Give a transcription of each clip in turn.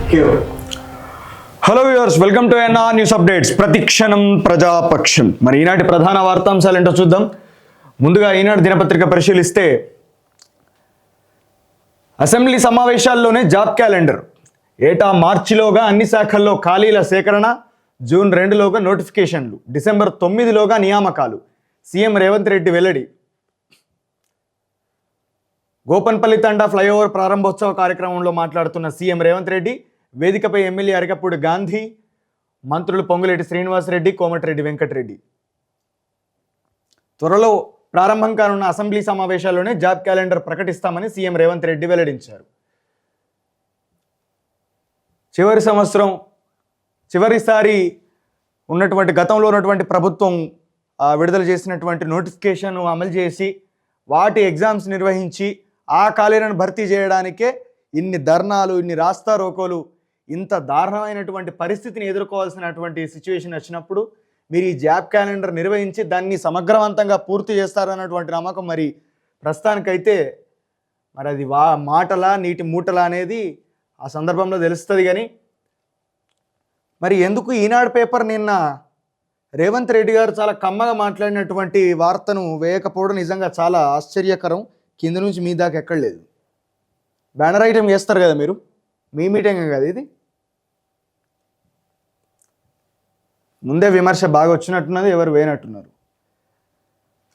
Hello viewers, welcome to NR news updates. ప్రతిక్షణం ప్రజాపక్షం. మరి ఈనాటి ప్రధాన వార్తాంశాలు ఏంటో చూద్దాం. ముందుగా ఈనాడు దినపత్రిక పరిశీలిస్తే అసెంబ్లీ సమావేశాల్లోనే జాబ్ క్యాలెండర్. ఏటా మార్చిలోగా అన్ని శాఖల్లో ఖాళీల సేకరణ, జూన్ 2లోగా నోటిఫికేషన్లు, డిసెంబర్ 9లోగా నియామకాలు. సీఎం రేవంత్ రెడ్డి వెల్లడి. గోపన్పల్లి తండా ఫ్లైఓవర్ ప్రారంభోత్సవ కార్యక్రమంలో మాట్లాడుతున్న సీఎం రేవంత్ రెడ్డి, వేదికపై ఎమ్మెల్యే అరకపూడి గాంధీ, మంత్రులు పొంగులేటి శ్రీనివాసరెడ్డి, కోమటిరెడ్డి వెంకటరెడ్డి. త్వరలో ప్రారంభం కానున్న అసెంబ్లీ సమావేశాల్లోనే జాబ్ క్యాలెండర్ ప్రకటిస్తామని సీఎం రేవంత్ రెడ్డి వెల్లడించారు. చివరిసారి ఉన్నటువంటి గతంలో ఉన్నటువంటి ప్రభుత్వం విడుదల చేసినటువంటి నోటిఫికేషన్ అమలు చేసి వాటి ఎగ్జామ్స్ నిర్వహించి ఆ ఖాళీలను భర్తీ చేయడానికే ఇన్ని ధర్నాలు, ఇన్ని రాస్తా రోకోలు, ఇంత దారుణమైనటువంటి పరిస్థితిని ఎదుర్కోవాల్సినటువంటి సిచ్యువేషన్ వచ్చినప్పుడు మీరు ఈ జాబ్ క్యాలెండర్ నిర్వహించి దాన్ని సమగ్రవంతంగా పూర్తి చేస్తారన్నటువంటి నమ్మకం మరి ప్రస్తుతానికైతే మరి అది మాటలా నీటి మూటలా అనేది ఆ సందర్భంలో తెలుస్తుంది. కానీ మరి ఎందుకు ఈనాడు పేపర్ నిన్న రేవంత్ రెడ్డి గారు చాలా కమ్మగా మాట్లాడినటువంటి వార్తను వేయకపోవడం నిజంగా చాలా ఆశ్చర్యకరం. కింద నుంచి మీ దాకా ఎక్కడలేదు. బ్యానర్ ఐటెం చేస్తారు కదా మీరు, మీ మీటింగ్ కదా ఇది. ముందే విమర్శ బాగా వచ్చినట్టున్నది, ఎవరు వేయనట్టున్నారు.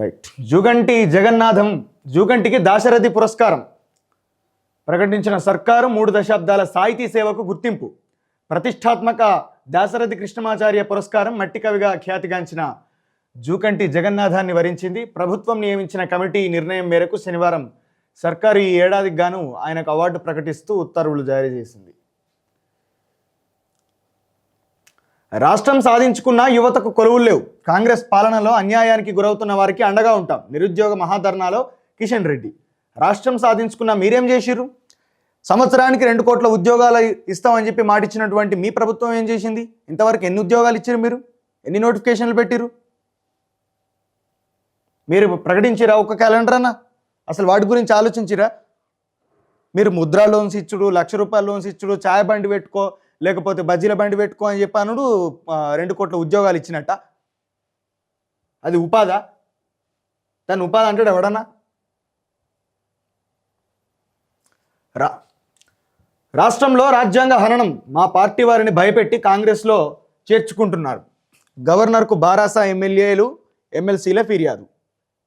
రైట్. జూగంటికి దాశరథి పురస్కారం ప్రకటించిన సర్కారు 3 దశాబ్దాల సాహితీ సేవకు గుర్తింపు. ప్రతిష్టాత్మక దాశరథి కృష్ణమాచార్య పురస్కారం మట్టి కవిగా ఖ్యాతిగాంచిన జూకంటి జగన్నాథాన్ని వరించింది. ప్రభుత్వం నియమించిన కమిటీ నిర్ణయం మేరకు శనివారం సర్కారు ఈ ఏడాదికి గాను ఆయనకు అవార్డు ప్రకటిస్తూ ఉత్తర్వులు జారీ చేసింది. రాష్ట్రం సాధించుకున్న యువతకు కొలువులు లేవు. కాంగ్రెస్ పాలనలో అన్యాయానికి గురవుతున్న వారికి అండగా ఉంటాం. నిరుద్యోగ మహాధర్నాలో కిషన్ రెడ్డి. రాష్ట్రం సాధించుకున్న మీరేం చేసిర్రు? సంవత్సరానికి 2 కోట్ల ఉద్యోగాలు ఇస్తామని చెప్పి మాటిచ్చినటువంటి మీ ప్రభుత్వం ఏం చేసింది? ఇంతవరకు ఎన్ని ఉద్యోగాలు ఇచ్చారు? మీరు ఎన్ని నోటిఫికేషన్లు పెట్టిరు? మీరు ప్రకటించిరా ఒక క్యాలెండర్ అన్న? అసలు వాటి గురించి ఆలోచించిరా? మీరు ముద్రా లోన్స్ ఇచ్చుడు, ₹1,00,000 లోన్స్ ఇచ్చుడు, ఛాయ్ బండి పెట్టుకో లేకపోతే బజ్జీల బండి పెట్టుకో అని చెప్పానుడు 2 కోట్ల ఉద్యోగాలు ఇచ్చినట్ట. అది ఉపాధా? దాన్ని ఉపాధి అంటాడు ఎవడన్నా? రాష్ట్రంలో రాజ్యాంగ హననం. మా పార్టీ వారిని భయపెట్టి కాంగ్రెస్లో చేర్చుకుంటున్నారు. గవర్నర్కు బారాసా ఎమ్మెల్యేలు, ఎమ్మెల్సీల ఫిర్యాదు.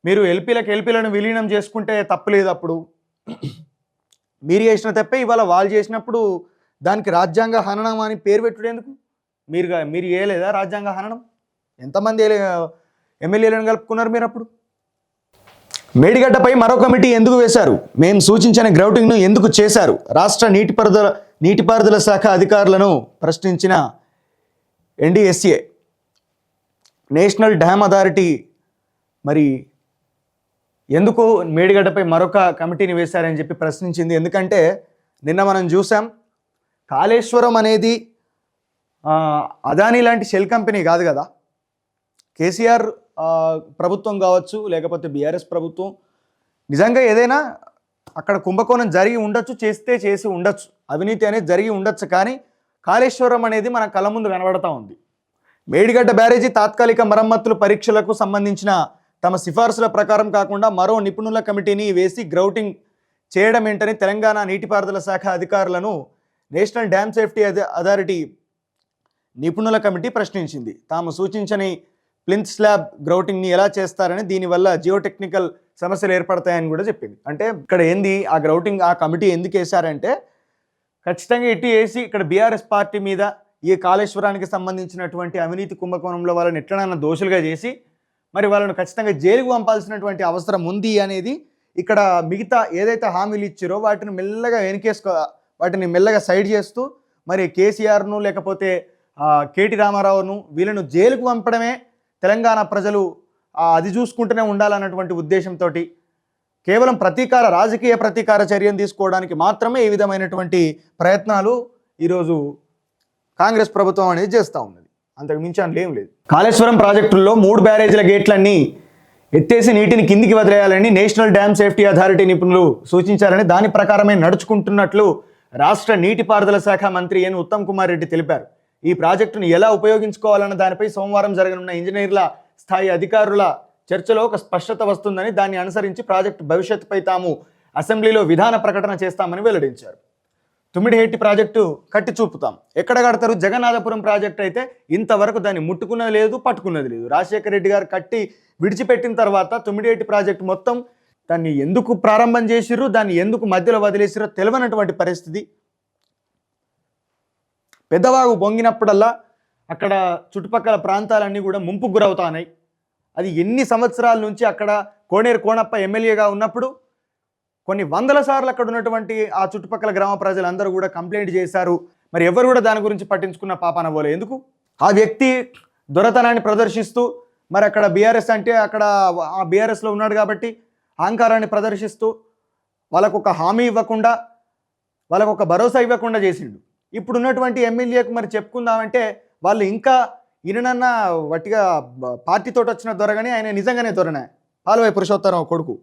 మీరు ఎల్పీలను విలీనం చేసుకుంటే తప్పులేదు. అప్పుడు మీరు చేసిన తప్పే ఇవాళ వాళ్ళు చేసినప్పుడు దానికి రాజ్యాంగ హననం అని పేరు పెట్టుడేందుకు? మీరు చేయలేదా రాజ్యాంగ హననం? ఎంతమంది ఎమ్మెల్యేలను కలుపుకున్నారు మీరు అప్పుడు? మేడిగడ్డపై మరో కమిటీ ఎందుకు వేశారు? మేము సూచించిన గ్రౌటింగ్ను ఎందుకు చేశారు? రాష్ట్ర నీటిపారుదల శాఖ అధికారులను ప్రశ్నించిన NDSA. నేషనల్ డ్యామ్ అథారిటీ మరి ఎందుకు మేడిగడ్డపై మరొక కమిటీని వేశారని చెప్పి ప్రశ్నించింది. ఎందుకంటే నిన్న మనం చూసాం, కాళేశ్వరం అనేది అదానీ లాంటి షెల్ కంపెనీ కాదు కదా. కేసీఆర్ ప్రభుత్వం కావచ్చు, లేకపోతే బీఆర్ఎస్ ప్రభుత్వం నిజంగా ఏదైనా అక్కడ కుంభకోణం జరిగి ఉండొచ్చు, చేసి ఉండొచ్చు, అవినీతి అనేది జరిగి ఉండొచ్చు. కానీ కాళేశ్వరం అనేది మన కళ్ళ ముందు కనబడతా ఉంది. మేడిగడ్డ బ్యారేజీ తాత్కాలిక మరమ్మతులు పరీక్షలకు సంబంధించిన తమ సిఫార్సుల ప్రకారం కాకుండా మరో నిపుణుల కమిటీని వేసి గ్రౌటింగ్ చేయడం ఏంటని తెలంగాణ నీటిపారుదల శాఖ అధికారులను నేషనల్ డ్యామ్ సేఫ్టీ అథారిటీ నిపుణుల కమిటీ ప్రశ్నించింది. తాము సూచించని ప్లింత్ స్లాబ్ గ్రౌటింగ్ని ఎలా చేస్తారని, దీనివల్ల జియోటెక్నికల్ సమస్యలు ఏర్పడతాయని కూడా చెప్పింది. అంటే ఇక్కడ ఏంది ఆ గ్రౌటింగ్, ఆ కమిటీ ఎందుకు వేశారంటే ఖచ్చితంగా ఇటు వేసి ఇక్కడ బీఆర్ఎస్ పార్టీ మీద ఈ కాళేశ్వరానికి సంబంధించినటువంటి అవినీతి కుంభకోణంలో వాళ్ళని ఎట్లనైనా దోషులుగా చేసి మరి వాళ్ళను ఖచ్చితంగా జైలుకు పంపాల్సినటువంటి అవసరం ఉంది అనేది ఇక్కడ మిగతా ఏదైతే హామీలు ఇచ్చారో వాటిని మెల్లగా సైడ్ చేస్తూ మరి కేసీఆర్ను లేకపోతే కేటీ రామారావును వీళ్ళను జైలుకు పంపడమే తెలంగాణ ప్రజలు అది చూసుకుంటూనే ఉండాలన్నటువంటి ఉద్దేశంతో కేవలం రాజకీయ ప్రతీకార చర్యను తీసుకోవడానికి మాత్రమే ఈ విధమైనటువంటి ప్రయత్నాలు ఈరోజు కాంగ్రెస్ ప్రభుత్వం అనేది చేస్తూ ఉన్నది. అంతకు మించి ఏం లేదు. కాళేశ్వరం ప్రాజెక్టుల్లో 3 బ్యారేజీల గేట్లన్నీ ఎత్తేసి నీటిని కిందికి వదిలేయాలని నేషనల్ డ్యామ్ సేఫ్టీ అథారిటీ నిపుణులు సూచించారని, దాని ప్రకారమే నడుచుకుంటున్నట్లు రాష్ట్ర నీటిపారుదల శాఖ మంత్రి ఎన్ ఉత్తమ్ కుమార్ రెడ్డి తెలిపారు. ఈ ప్రాజెక్టును ఎలా ఉపయోగించుకోవాలన్న దానిపై సోమవారం జరగనున్న ఇంజనీర్ల స్థాయి అధికారుల చర్చలో ఒక స్పష్టత వస్తుందని, దాన్ని అనుసరించి ప్రాజెక్టు భవిష్యత్తుపై తాము అసెంబ్లీలో విధాన ప్రకటన చేస్తామని వెల్లడించారు. తుమ్మిడిహెట్టి ప్రాజెక్టు కట్టి చూపుతాం. ఎక్కడ కడతారు? జగన్నాథపురం ప్రాజెక్టు అయితే ఇంతవరకు దాన్ని ముట్టుకున్నది లేదు, పట్టుకున్నది లేదు. రాజశేఖర రెడ్డి గారు కట్టి విడిచిపెట్టిన తర్వాత తుమ్మిడిహెట్టి ప్రాజెక్టు మొత్తం దాన్ని ఎందుకు ప్రారంభం చేసిర్రు, దాన్ని ఎందుకు మధ్యలో వదిలేసిరో తెలియనటువంటి పరిస్థితి. పెద్దవాగు పొంగినప్పుడల్లా అక్కడ చుట్టుపక్కల ప్రాంతాలన్నీ కూడా ముంపుకు గురవుతున్నాయి. అది ఎన్ని సంవత్సరాల నుంచి అక్కడ కోనేరు కోనప్ప ఎమ్మెల్యేగా ఉన్నప్పుడు కొన్ని వందల సార్లు అక్కడ ఉన్నటువంటి ఆ చుట్టుపక్కల గ్రామ ప్రజలందరూ కూడా కంప్లైంట్ చేశారు. మరి ఎవరు కూడా దాని గురించి పట్టించుకున్న పాపాన పోలే. ఎందుకు? ఆ వ్యక్తి దొరతనాన్ని ప్రదర్శిస్తూ, మరి అక్కడ బీఆర్ఎస్ అంటే అక్కడ ఆ బీఆర్ఎస్లో ఉన్నాడు కాబట్టి అహంకారాన్ని ప్రదర్శిస్తూ వాళ్ళకు ఒక హామీ ఇవ్వకుండా, వాళ్ళకు ఒక భరోసా ఇవ్వకుండా చేసిండు. ఇప్పుడు ఉన్నటువంటి ఎమ్మెల్యేకు మరి చెప్పుకుందామంటే వాళ్ళు ఇంకా ఈయనన్నా వట్టిగా పార్టీతో వచ్చిన దొరగానే ఆయన నిజంగానే దొరనే పాలవై పురుషోత్తరం కొడుకు.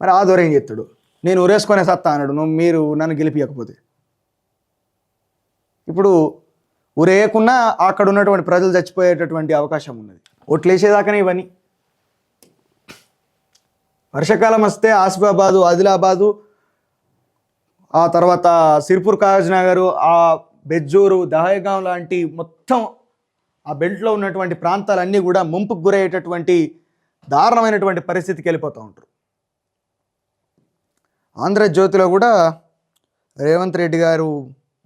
మరి ఆ దొర ఏం చేస్తాడు? నేను ఉరేసుకునే సత్తా అన్నాడు, మీరు నన్ను గెలిపియకపోతే. ఇప్పుడు ఉరేయకున్నా అక్కడ ఉన్నటువంటి ప్రజలు చచ్చిపోయేటటువంటి అవకాశం ఉన్నది. ఓట్లేసేదాకానే ఇవన్నీ. వర్షాకాలం వస్తే ఆసిఫాబాదు, ఆదిలాబాదు, ఆ తర్వాత సిర్పూర్ కాగజ్నగర్, ఆ బెజ్జూరు, దహేగాం లాంటి మొత్తం ఆ బెల్ట్లో ఉన్నటువంటి ప్రాంతాలన్నీ కూడా ముంపుకు గురయ్యేటటువంటి దారుణమైనటువంటి పరిస్థితికి వెళ్ళిపోతూ ఉంటారు. ఆంధ్రజ్యోతిలో కూడా రేవంత్ రెడ్డి గారు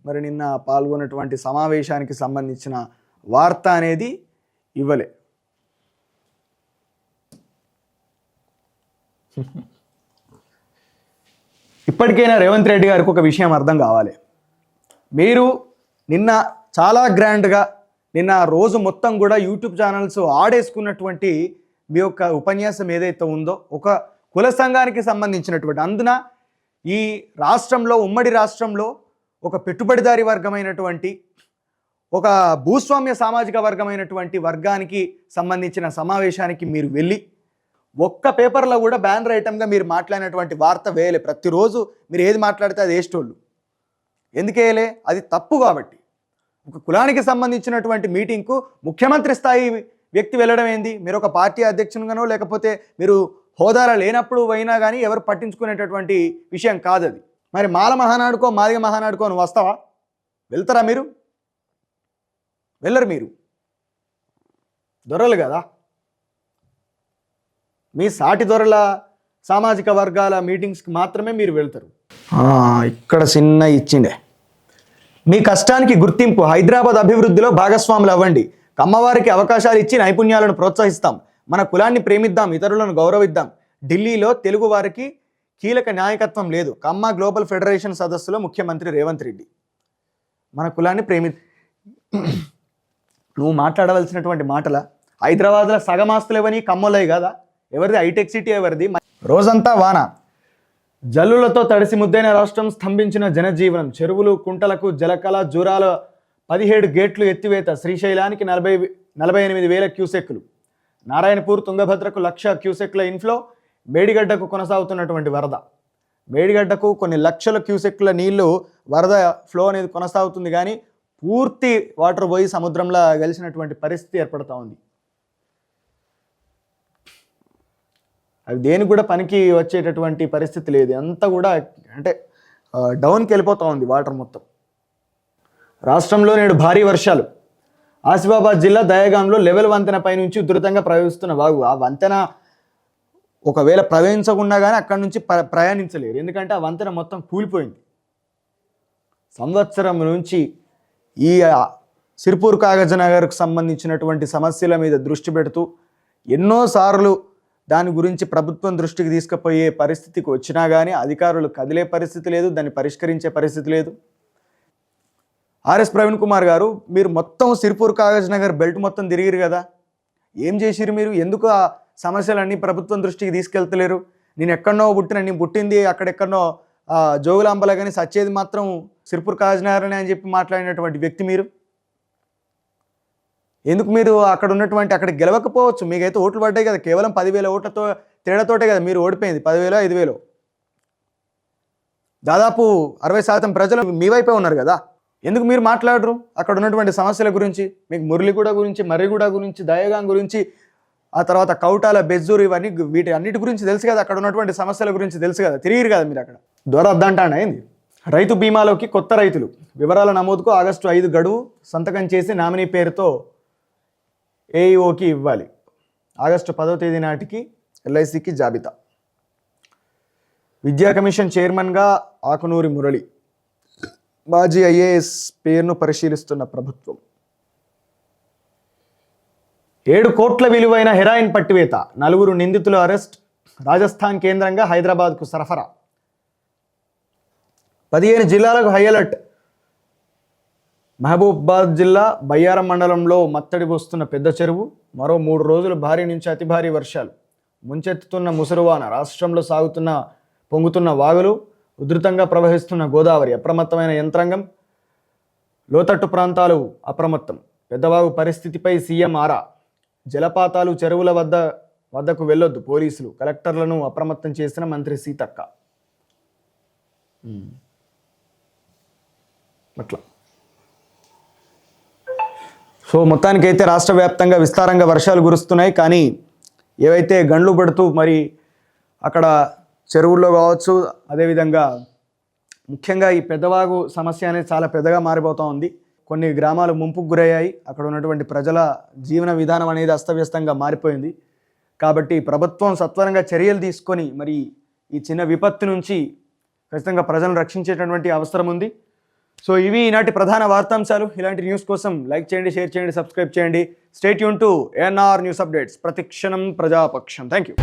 మరి నిన్న పాల్గొన్నటువంటి సమావేశానికి సంబంధించిన వార్త అనేది ఇవ్వలే. ఇప్పటికైనా రేవంత్ రెడ్డి గారికి ఒక విషయం అర్థం కావాలి. మీరు నిన్న చాలా గ్రాండ్గా నిన్న రోజు మొత్తం కూడా యూట్యూబ్ ఛానల్స్ ఆడేసుకున్నటువంటి మీ యొక్క ఉపన్యాసం ఏదైతే ఉందో, ఒక కుల సంఘానికి సంబంధించినటువంటి, అందున ఈ రాష్ట్రంలో, ఉమ్మడి రాష్ట్రంలో ఒక పెట్టుబడిదారి వర్గమైనటువంటి, ఒక భూస్వామ్య సామాజిక వర్గమైనటువంటి వర్గానికి సంబంధించిన సమావేశానికి మీరు వెళ్ళి ఒక్క పేపర్లో కూడా బ్యానర్ ఐటమ్గా మీరు మాట్లాడినటువంటి వార్త వేయలే. ప్రతిరోజు మీరు ఏది మాట్లాడితే అది వేసేటోళ్ళు. ఎందుకు వేయలే? అది తప్పు. కాబట్టి ఒక కులానికి సంబంధించినటువంటి మీటింగ్కు ముఖ్యమంత్రి స్థాయి వ్యక్తి వెళ్ళడం ఏంది? మీరు ఒక పార్టీ అధ్యక్షునిగానో లేకపోతే మీరు హోదాలో లేనప్పుడు అయినా కానీ ఎవరు పట్టించుకునేటటువంటి విషయం కాదు అది. మరి మాల మహానాడుకో, మాదిగ మహానాడుకో నువ్వు వస్తావా? వెళ్తారా మీరు? వెళ్ళరు. మీరు దొరలు కదా. మీ సాటి దొరల సామాజిక వర్గాల మీటింగ్స్కి మాత్రమే మీరు వెళ్తారు. ఇక్కడ చిన్న ఇచ్చిండే, మీ కష్టానికి గుర్తింపు, హైదరాబాద్ అభివృద్ధిలో భాగస్వాములు అవ్వండి, కమ్మవారికి అవకాశాలు ఇచ్చి నైపుణ్యాలను ప్రోత్సహిస్తాం, మన కులాన్ని ప్రేమిద్దాం, ఇతరులను గౌరవిద్దాం, ఢిల్లీలో తెలుగు వారికి కీలక నాయకత్వం లేదు, కమ్మ గ్లోబల్ ఫెడరేషన్ సదస్సులో ముఖ్యమంత్రి రేవంత్ రెడ్డి. మన కులాన్ని నువ్వు మాట్లాడవలసినటువంటి మాటల హైదరాబాద్లో సగమాస్తులు ఇవ్వని కమ్మలే కదా. ఎవరిది? హైటెక్ సిటీ ఎవరిది? రోజంతా వాన, జల్లులతో తడిసి ముద్దైన రాష్ట్రం, స్తంభించిన జనజీవనం, చెరువులు కుంటలకు జలకళ, జూరాల 17 గేట్లు ఎత్తివేత, శ్రీశైలానికి 48,000 క్యూసెక్కులు, నారాయణపూర్ తుంగభద్రకు 1,00,000 క్యూసెక్ల ఇన్ఫ్లో, మేడిగడ్డకు కొనసాగుతున్నటువంటి వరద. మేడిగడ్డకు కొన్ని లక్షల క్యూసెక్ల నీళ్లు వరద ఫ్లో అనేది కొనసాగుతుంది, కానీ పూర్తి వాటర్ పోయి సముద్రంలో కలిసినటువంటి పరిస్థితి ఏర్పడుతూ ఉంది. అవి దేనికి కూడా పనికి వచ్చేటటువంటి పరిస్థితి లేదు. అంతా కూడా అంటే డౌన్కి వెళ్ళిపోతూ ఉంది వాటర్ మొత్తం. రాష్ట్రంలో నేడు భారీ వర్షాలు. ఆసిఫాబాద్ జిల్లా దహేగాంలో లెవెల్ వంతెన పై నుంచి ఉధృతంగా ప్రవహిస్తున్న వాగు. ఆ వంతెన ఒకవేళ ప్రవహించకుండా కానీ అక్కడి నుంచి ప్రయాణించలేరు, ఎందుకంటే ఆ వంతెన మొత్తం కూలిపోయింది. సంవత్సరం నుంచి ఈ సిర్పూర్ కాగజ్నగర్కు సంబంధించినటువంటి సమస్యల మీద దృష్టి పెడుతూ ఎన్నోసార్లు దాని గురించి ప్రభుత్వం దృష్టికి తీసుకుపోయే పరిస్థితికి వచ్చినా కానీ అధికారులు కదిలే పరిస్థితి లేదు, దాన్ని పరిష్కరించే పరిస్థితి లేదు. ఆర్ఎస్ ప్రవీణ్ కుమార్ గారు, మీరు మొత్తం సిర్పూర్ కాగజ్నగర్ బెల్ట్ మొత్తం తిరిగిరు కదా, ఏం చేసిరు మీరు? ఎందుకు ఆ సమస్యలన్నీ ప్రభుత్వం దృష్టికి తీసుకెళ్తలేరు? నేను ఎక్కడనో నేను పుట్టింది అక్కడెక్కడనో జోగులాంబల, కానీ సచ్చేది మాత్రం సిర్పూర్ కాగజ్నగర్ అని చెప్పి మాట్లాడినటువంటి వ్యక్తి మీరు. ఎందుకు మీరు అక్కడ ఉన్నటువంటి అక్కడ గెలవకపోవచ్చు, మీకైతే ఓట్లు పడ్డాయి కదా, కేవలం 10,000 ఓట్లతో తేడాతోటే కదా మీరు ఓడిపోయింది, 10,000 5,000. దాదాపు 60% ప్రజలు మీ వైపే ఉన్నారు కదా, ఎందుకు మీరు మాట్లాడరు అక్కడ ఉన్నటువంటి సమస్యల గురించి? మీకు మురళిగూడ గురించి, మర్రిగూడ గురించి, దయగాం గురించి, ఆ తర్వాత కౌటాల, బెజ్జూరు, ఇవన్నీ వీటి అన్నిటి గురించి తెలుసు కదా, అక్కడ ఉన్నటువంటి సమస్యల గురించి తెలుసు కదా, తిరిగిరు కదా మీరు అక్కడ. దొరద్దంటాండి అయింది. రైతు బీమాలోకి కొత్త రైతులు వివరాల నమోదుకు ఆగస్టు 5 గడువు, సంతకం చేసి నామినీ పేరుతో ఏఈఓకి ఇవ్వాలి. ఆగస్టు 10వ తేదీ నాటికి ఎల్ఐసికి జాబితా. విద్యా కమిషన్ చైర్మన్గా ఆకునూరి మురళి, మాజీ ఐఏఎస్ పేరును పరిశీలిస్తున్న ప్రభుత్వం. 7 కోట్ల విలువైన హెరాయిన్ పట్టివేత, 4 నిందితులు అరెస్ట్. రాజస్థాన్ కేంద్రంగా హైదరాబాద్కు సరఫరా. 15 జిల్లాలకు హై అలర్ట్. మహబూబాబాద్ జిల్లా బయ్యారం మండలంలో మత్తడి పోస్తున్న పెద్ద చెరువు. మరో 3 రోజులు భారీ నుంచి అతి భారీ వర్షాలు. ముంచెత్తుతున్న ముసురువాన. రాష్ట్రంలో పొంగుతున్న వాగులు, ఉధృతంగా ప్రవహిస్తున్న గోదావరి. అప్రమత్తమైన యంత్రాంగం, లోతట్టు ప్రాంతాలు అప్రమత్తం. పెద్దవాగు పరిస్థితిపై సీఎం ఆరా. జలపాతాలు, చెరువుల వద్దకు వెళ్ళొద్దు పోలీసులు. కలెక్టర్లను అప్రమత్తం చేసిన మంత్రి సీతక్క. అట్లా. సో మొత్తానికైతే రాష్ట్ర వ్యాప్తంగా విస్తారంగా వర్షాలు కురుస్తున్నాయి. కానీ ఏవైతే గండ్లు పడుతూ మరి అక్కడ చెరువుల్లో కావచ్చు, అదేవిధంగా ముఖ్యంగా ఈ పెద్దవాగు సమస్య అనేది చాలా పెద్దగా మారిపోతూ ఉంది. కొన్ని గ్రామాలు ముంపుకు గురయ్యాయి. అక్కడ ఉన్నటువంటి ప్రజల జీవన విధానం అనేది అస్తవ్యస్తంగా మారిపోయింది. కాబట్టి ప్రభుత్వం సత్వరంగా చర్యలు తీసుకొని మరి ఈ చిన్న విపత్తు నుంచి ఖచ్చితంగా ప్రజలను రక్షించేటటువంటి అవసరం ఉంది. సో ఇవి ఈనాటి ప్రధాన వార్తాంశాలు. ఇలాంటి న్యూస్ కోసం లైక్ చేయండి, షేర్ చేయండి, సబ్స్క్రైబ్ చేయండి. Stay tune to ANR news updates. ప్రతిక్షణం ప్రజాపక్షం. Thank you.